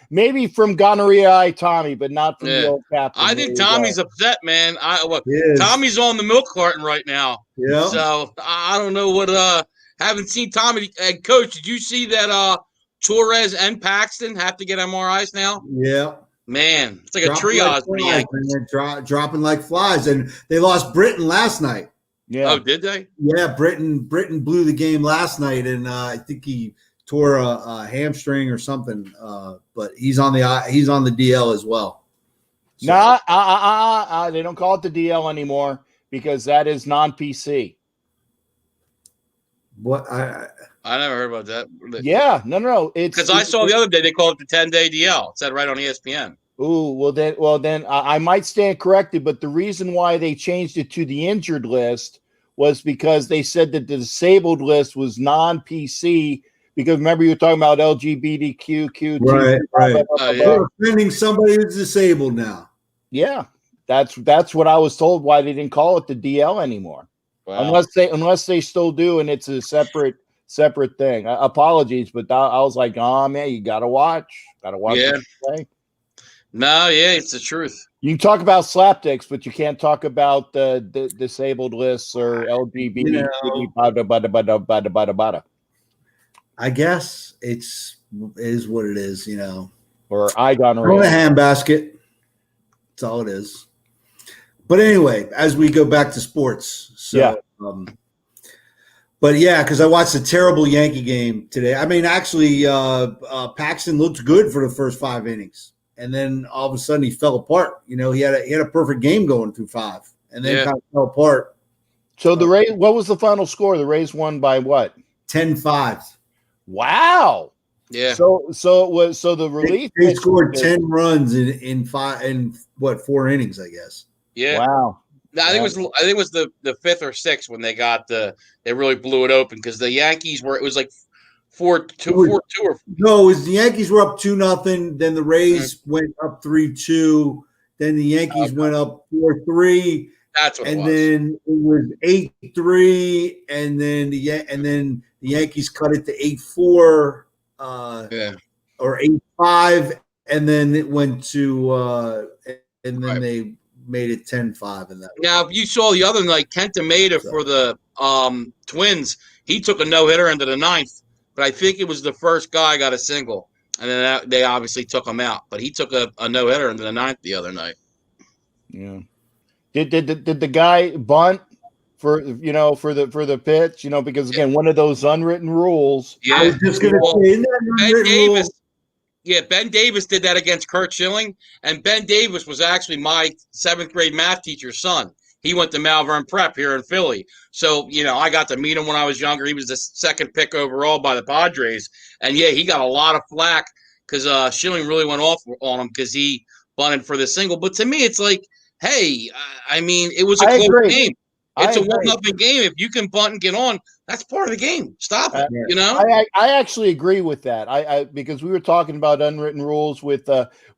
Maybe from gonorrhea Tommy, but not from the old captain. I think Tommy's upset, man. Yes. Tommy's on the milk carton right now. Yeah. So I don't know what. Haven't seen Tommy. And Coach, did you see that Torres and Paxton have to get MRIs now? Yeah. Man, it's like a triage for the Yankees. Dropping like flies, and they lost Britain last night. Yeah. Oh, did they? Yeah, Britain blew the game last night, and I think he tore a hamstring or something. But he's on the DL as well. So. No, they don't call it the DL anymore because that is non-PC. What I never heard about that. Yeah, no. It's because I saw the other day they called it the 10-day DL. It said right on ESPN. Ooh, well then I might stand corrected, but the reason why they changed it to the injured list was because they said that the disabled list was non-PC. Because remember you were talking about LGBTQ, right. Yeah. They're offending somebody who's disabled now. Yeah, that's what I was told. Why they didn't call it the DL anymore. Wow. Unless they still do, and it's a separate thing. Apologies, but I was like, oh man, you gotta watch. Yeah. What you say. No, yeah, it's the truth. You can talk about slapdicks, but you can't talk about the disabled lists or LGBT. I guess it is what it is, Or I gone Throw a handbasket. That's all it is. But anyway, as we go back to sports, but yeah, because I watched a terrible Yankee game today. I mean, actually, Paxton looked good for the first 5 innings, and then all of a sudden he fell apart. He had a perfect game going through 5, and then kind of fell apart. So the Rays, what was the final score? The Rays won by what? 10-5. Wow. Yeah. So the relief they scored 10 runs in 4 innings, I guess. Yeah. Wow. I think it was the 5th or 6th when they really blew it open because the Yankees it was like 4-2 or no, it was the Yankees were up 2-0, then the Rays went up 3-2, then the Yankees went up 4-3. That's what it was. And then it was 8-3, and then the Yankees cut it to 8-4, or 8-5, and then it went to and then they made it 10-5 in that. Now, if you saw the other night, Kenta Maeda for the Twins, he took a no-hitter into the 9th, but I think it was the first guy got a single, and then they obviously took him out. But he took a no-hitter into the 9th the other night. Yeah. Did the guy bunt for the pitch? Because again, one of those unwritten rules. Yeah, I was just going to say, isn't that an Ben unwritten Davis. rule? Yeah, Ben Davis did that against Kurt Schilling, and Ben Davis was actually my 7th grade math teacher's son. He went to Malvern Prep here in Philly. So, I got to meet him when I was younger. He was the 2nd pick overall by the Padres. And, yeah, he got a lot of flack because Schilling really went off on him because he bunted for the single. But to me, it's like, hey, I mean, it was a close game. It's a 1-0 game. If you can bunt and get on, that's part of the game. Stop it, I actually agree with that. I because we were talking about unwritten rules with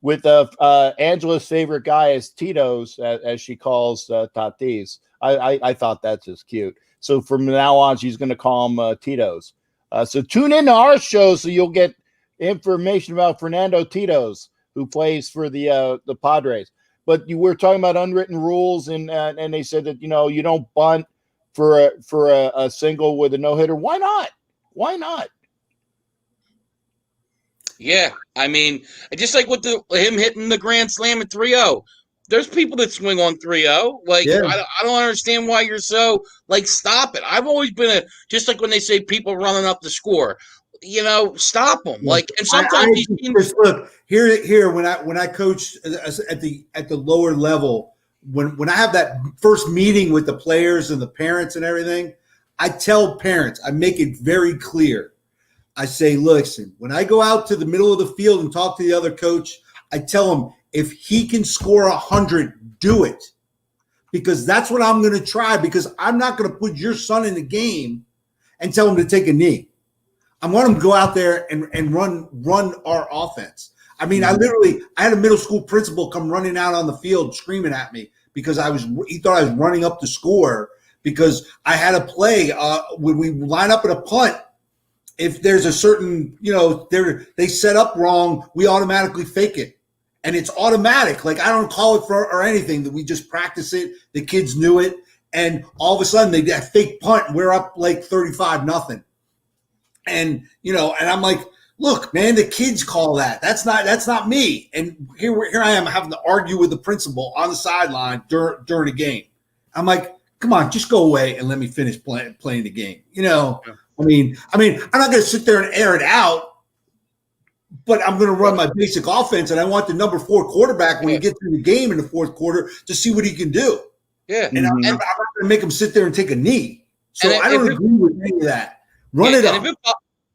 Angela's favorite guy is Tito's, as she calls Tatis. I thought that's just cute. So from now on, she's going to call him Tito's. So tune in to our show so you'll get information about Fernando Tito's, who plays for the Padres. But you were talking about unwritten rules, and they said that you don't bunt for a single with a no-hitter. Why not? Yeah, I mean, just like with him hitting the grand slam at 3-0, There's people that swing on 3-0. Like, Yeah. I don't understand why you're so, like, stop it. I've always been just like when they say people running up the score, stop them. Like, and sometimes these teams. Look, here when I coach at the lower level, when I have that first meeting with the players and the parents and everything, I tell parents, I make it very clear. I say, listen, when I go out to the middle of the field and talk to the other coach, I tell him, if he can score 100, do it. Because that's what I'm going to try, because I'm not going to put your son in the game and tell him to take a knee. I want him to go out there and run our offense. I mean, I had a middle school principal come running out on the field screaming at me because he thought I was running up to score, because I had a play when we line up at a punt. If there's a certain, they set up wrong, we automatically fake it. And it's automatic. Like, I don't call it or anything. That we just practice it. The kids knew it. And all of a sudden they get a fake punt and we're up like 35-0. And, and I'm like, look, man, the kids call that. That's not me. And here I am having to argue with the principal on the sideline during a game. I'm like, come on, just go away and let me finish playing the game. I mean, I'm not going to sit there and air it out. But I'm going to run my basic offense, and I want the number 4 quarterback when you get through the game in the fourth quarter to see what he can do. Yeah. And I'm not going to make him sit there and take a knee. So I don't agree with any of that. Run it up.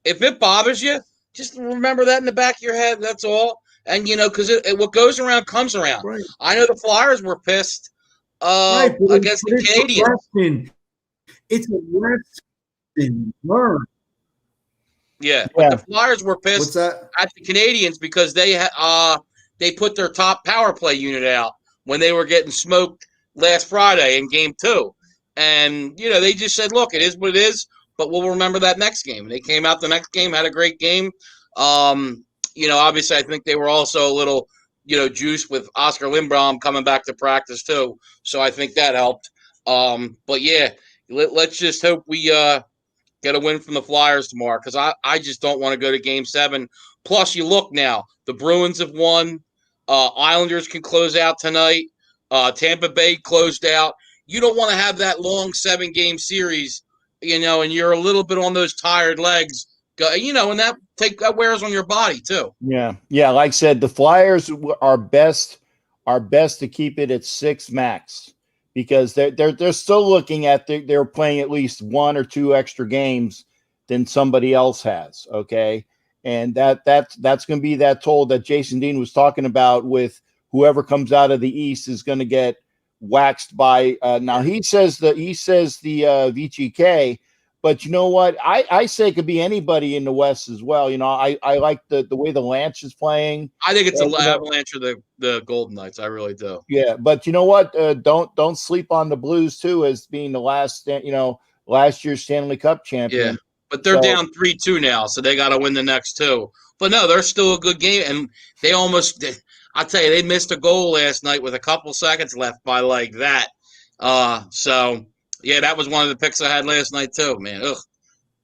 If it bothers you, just remember that in the back of your head. That's all. And, because what goes around comes around. Right. I know the Flyers were pissed against the Canadians. It's a lesson learned. Yeah, but the Flyers were pissed at the Canadians because they put their top power play unit out when they were getting smoked last Friday in Game 2. And, they just said, look, it is what it is, but we'll remember that next game. And they came out the next game, had a great game. Obviously I think they were also a little, juiced with Oscar Lindblom coming back to practice too. So I think that helped. But, yeah, let's just hope we get a win from the Flyers tomorrow, because I just don't want to go to Game 7. Plus, you look now, the Bruins have won. Islanders can close out tonight. Tampa Bay closed out. You don't want to have that long 7-game series, and you're a little bit on those tired legs, and that wears on your body too. Yeah. Like I said, the Flyers are best to keep it at 6 max. Because they're still looking at they're playing at least 1 or 2 extra games than somebody else has, okay? And that's going to be that toll that Jason Dean was talking about, with whoever comes out of the East is going to get waxed by. Now he says the VGK, but you know what? I say it could be anybody in the West as well. I like the way the Lance is playing. I think it's the Avalanche or the Golden Knights. I really do. Yeah, but you know what? Don't sleep on the Blues too as being the last year's Stanley Cup champion. Yeah, but they're down 3-2 now, so they got to win the next 2. But no, they're still a good game, and they almost. I'll tell you, they missed a goal last night with a couple seconds left by like that. So. Yeah, that was one of the picks I had last night too, man. Ugh.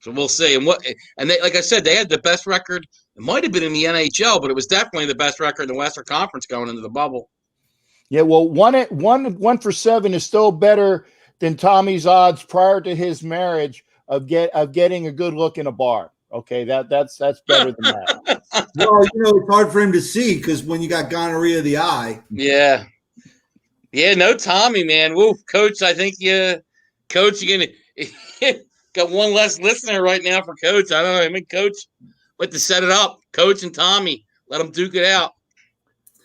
So we'll see. And they, like I said, they had the best record. It might have been in the NHL, but it was definitely the best record in the Western Conference going into the bubble. Yeah, well, 1 for 7 is still better than Tommy's odds prior to his marriage of getting a good look in a bar. Okay, that's better than that. Well, it's hard for him to see because when you got gonorrhea of the eye. Yeah. Yeah, no Tommy, man. Woo, Coach, I think Coach, you're gonna got one less listener right now for Coach. I don't know. I mean, Coach, but to set it up, Coach and Tommy, let them duke it out.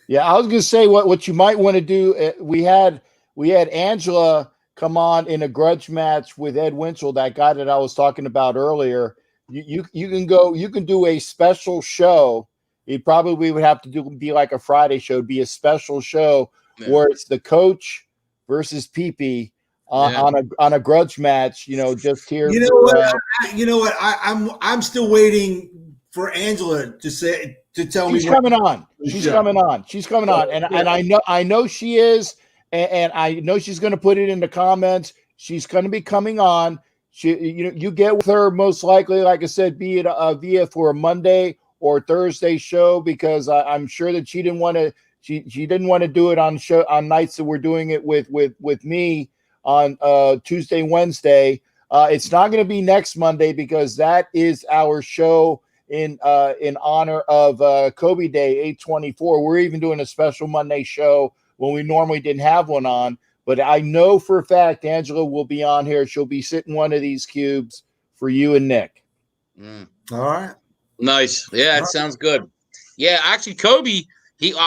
Yeah, I was gonna say what you might want to do. We had Angela come on in a grudge match with Ed Winchell, that guy that I was talking about earlier. You can do a special show. It probably would have to be like a Friday show. It'd be a special show where it's the Coach versus Pee-Pee. On a grudge match, just here. I'm still waiting for Angela to tell me. She's coming on. She's coming on, and I know she is, and I know she's going to put it in the comments. She's going to be coming on. You get with her most likely, like I said, be it via for a Monday or Thursday show, because I'm sure that she didn't want She didn't want to do it on nights that we're doing it with me on Tuesday, Wednesday. It's not going to be next Monday because that is our show in honor of Kobe Day 8/24. We're even doing a special Monday show when we normally didn't have one on. But I know for a fact Angela will be on here. She'll be sitting one of these cubes for you and Nick. All right. Nice. Yeah, it sounds good. Yeah, actually, Kobe,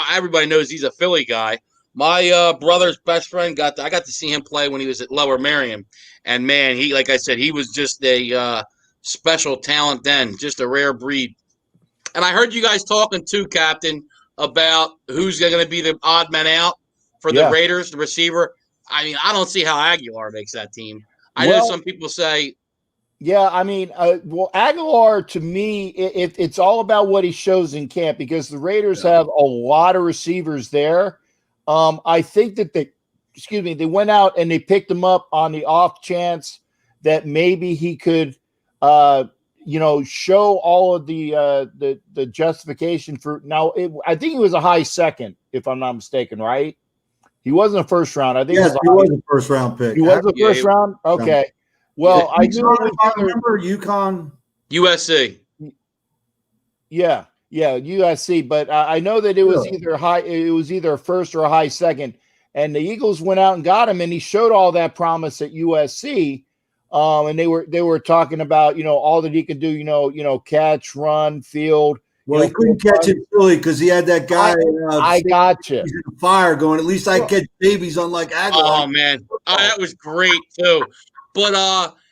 everybody knows he's a Philly guy. My brother's best friend I got to see him play when he was at Lower Merion. And, man, like I said, he was just a special talent then, just a rare breed. And I heard you guys talking, too, Captain, about who's going to be the odd man out for the Raiders, the receiver. I mean, I don't see how Aguilar makes that team. I know some people say – yeah, I mean, Aguilar, to me, it's all about what he shows in camp because the Raiders have a lot of receivers there. I think that they went out and they picked him up on the off chance that maybe he could, show all of the justification for. Now, I think he was a high second, if I'm not mistaken, right? He wasn't a first round. I think he was a first round pick. He was a first round? Okay. Well, I knew it was remember UConn. USC. Yeah, USC. But I know that it was either high. It was either a first or a high second. And the Eagles went out and got him, and he showed all that promise at USC. And they were talking about all that he could do. Catch, run, field. Well, he couldn't catch it Philly because he had that guy. I gotcha. Fire going. At least I catch babies, unlike Aguilar. Oh man, that was great too. But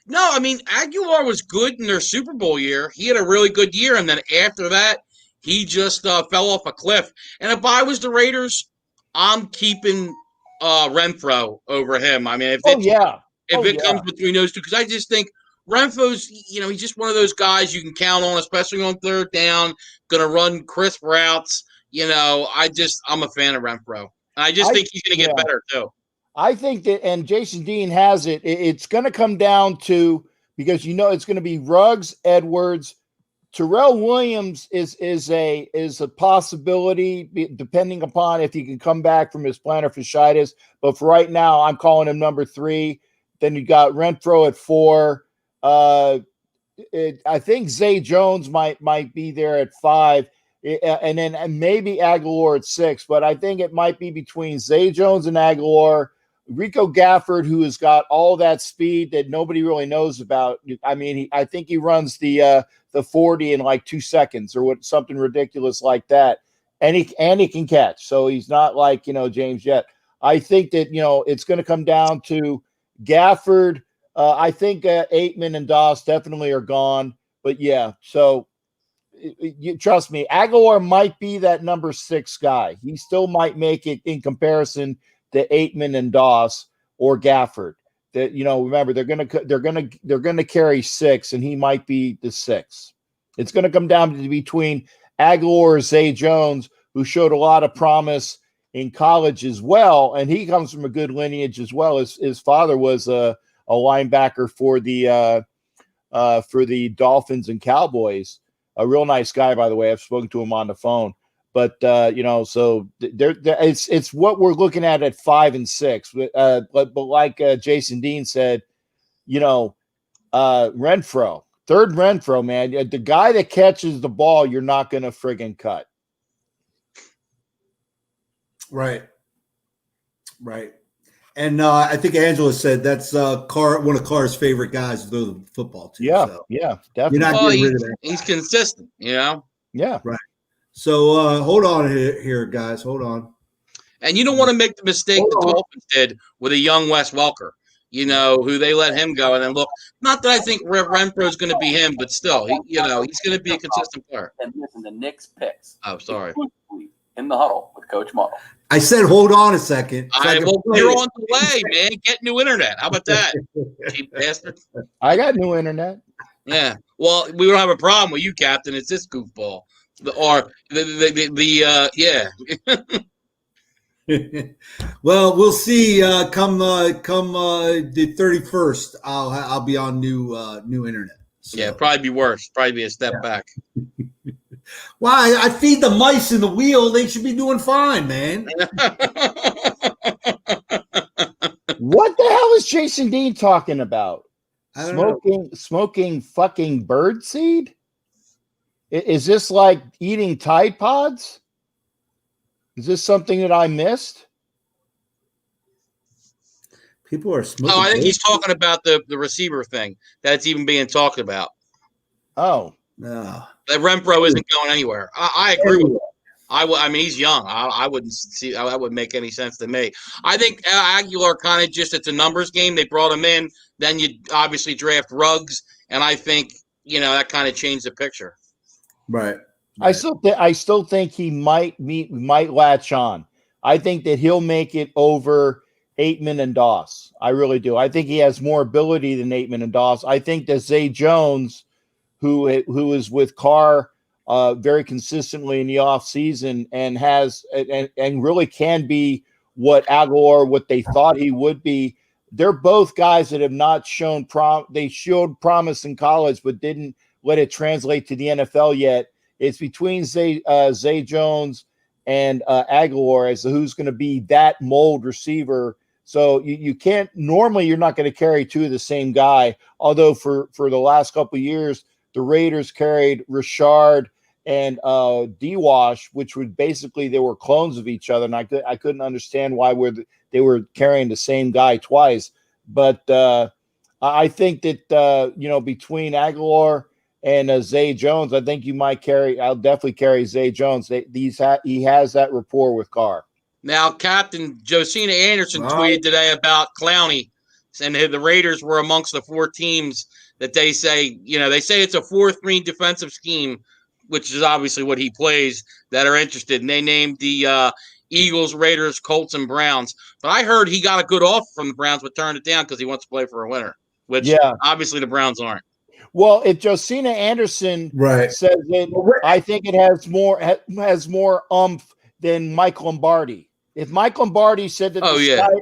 no, I mean Aguilar was good in their Super Bowl year. He had a really good year, and then after that, he just fell off a cliff. And if I was the Raiders, I'm keeping Renfro over him. I mean, if it comes between those two, because I just think Renfro's, he's just one of those guys you can count on, especially on third down. Going to run crisp routes. I'm a fan of Renfro. And I just think he's going to get better too. I think that, and Jason Dean has it. It's going to come down to because it's going to be Ruggs, Edwards, Terrell Williams is a possibility depending upon if he can come back from his plantar fasciitis. But for right now, I'm calling him number 3. Then you got Renfro at 4. I think Zay Jones might be there at 5. And then maybe Aguilar at 6. But I think it might be between Zay Jones and Aguilar. Rico Gafford, who has got all that speed that nobody really knows about. I mean, I think he runs the 40 in like 2 seconds or something ridiculous like that. And he can catch. So he's not like, James Jett. I think that, it's going to come down to Gafford. I think Aitman and Doss definitely are gone. But yeah, so you trust me, Aguilar might be that number 6 guy. He still might make it in comparison to Aitman and Doss or Gafford. That remember they're gonna carry 6, and he might be the 6. It's gonna come down to between Aguilar or Zay Jones, who showed a lot of promise in college as well, and he comes from a good lineage as well. His father was a linebacker for the Dolphins and Cowboys. A real nice guy, by the way. I've spoken to him on the phone. But so it's what we're looking at 5 and 6. But like Jason Dean said, Renfro, third Renfro, man, the guy that catches the ball, you're not going to friggin' cut. Right. And I think Angela said that's one of Carr's favorite guys to the football team. Yeah, so. Yeah, definitely. You're not getting rid of that. He's consistent, Yeah. Right. So hold on here, guys. Hold on. And you don't want to make the mistake the Dolphins did with a young Wes Welker, who they let him go. And then look, not that I think Renfro is going to be him, but still, he's going to be a consistent player. And listen to Nick's picks. Oh, sorry. In the Huddle with Coach Muddle. I said, hold on a second. You're on the way, man. Get new internet. How about that, cheap bastard? I got new internet. Yeah. Well, we don't have a problem with you, Captain. It's this goofball. Well, we'll see. Come the 31st, I'll be on new internet. So. Yeah, probably be worse. Probably be a step back. Why? I feed the mice in the wheel. They should be doing fine, man. What the hell is Jason Dean talking about? I don't know. Smoking fucking bird seed? Is this like eating Tide Pods? Is this something that I missed? People are smoking. Oh, I think he's talking about the receiver thing that's even being talked about. Oh, No. That Renfro isn't going anywhere. I agree with him. I mean, he's young. I wouldn't see that would make any sense to me. I think Aguilar kind of just, it's a numbers game. They brought him in. Then you obviously draft Ruggs, and I think that kind of changed the picture. Right. I still think he might latch on. I think that he'll make it over Aitman and Doss. I really do. I think he has more ability than Aitman and Doss. I think that Zay Jones, who is with Carr very consistently in the offseason and has and really can be what Aguilar, what they thought he would be. They're both guys that have not shown they showed promise in college, but didn't let it translate to the NFL yet. It's between Zay Jones and Aguilar as to who's going to be that mold receiver. So you can't, normally you're not going to carry two of the same guy. Although for the last couple of years, the Raiders carried Richard and D-Wash, which would basically, they were clones of each other. And I couldn't understand why they were carrying the same guy twice. But I think that, between Aguilar and Zay Jones, I think I'll definitely carry Zay Jones. He has that rapport with Carr. Now, Captain Josina Anderson tweeted today about Clowney, and the Raiders were amongst the 4 teams that they say it's a 4-3 defensive scheme, which is obviously what he plays, that are interested. And they named the Eagles, Raiders, Colts, and Browns. But I heard he got a good offer from the Browns, but turned it down because he wants to play for a winner, which obviously the Browns aren't. Well, if Josina Anderson says it, I think it has more umph than Mike Lombardi. If Mike Lombardi said that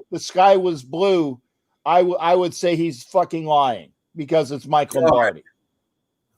the sky was blue, I would say he's fucking lying because it's Mike Lombardi.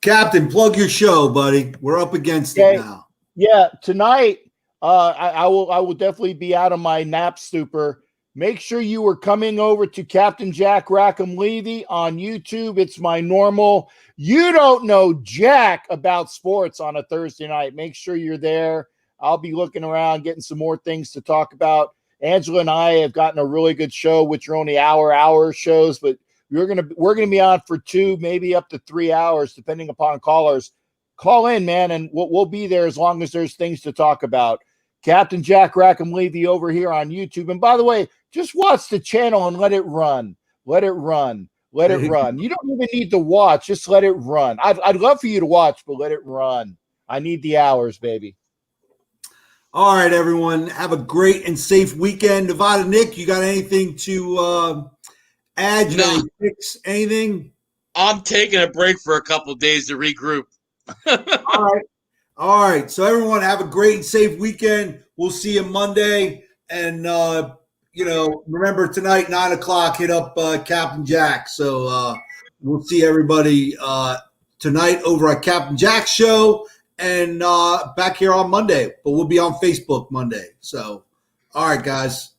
Captain, plug your show, buddy. We're up against it now. Yeah, tonight I will definitely be out of my nap stupor. Make sure you are coming over to Captain Jack Rackham Levy on YouTube. It's my normal, you don't know jack about sports on a Thursday night. Make sure you're there. I'll be looking around, getting some more things to talk about. Angela and I have gotten a really good show, which are only hour shows, but we're gonna be on for 2, maybe up to 3 hours, depending upon callers. Call in, man, and we'll be there as long as there's things to talk about. Captain Jack Rackham Levy over here on YouTube. And by the way, just watch the channel and let it run. Let it run. Let it run. You don't even need to watch. Just let it run. I'd love for you to watch, but let it run. I need the hours, baby. All right, everyone. Have a great and safe weekend. Nevada Nick, you got anything to add? No. Anything? I'm taking a break for a couple of days to regroup. All right. So everyone have a great and safe weekend. We'll see you Monday. And, remember tonight, 9:00, hit up Captain Jack. So we'll see everybody tonight over at Captain Jack's show and back here on Monday. But we'll be on Facebook Monday. So, all right, guys.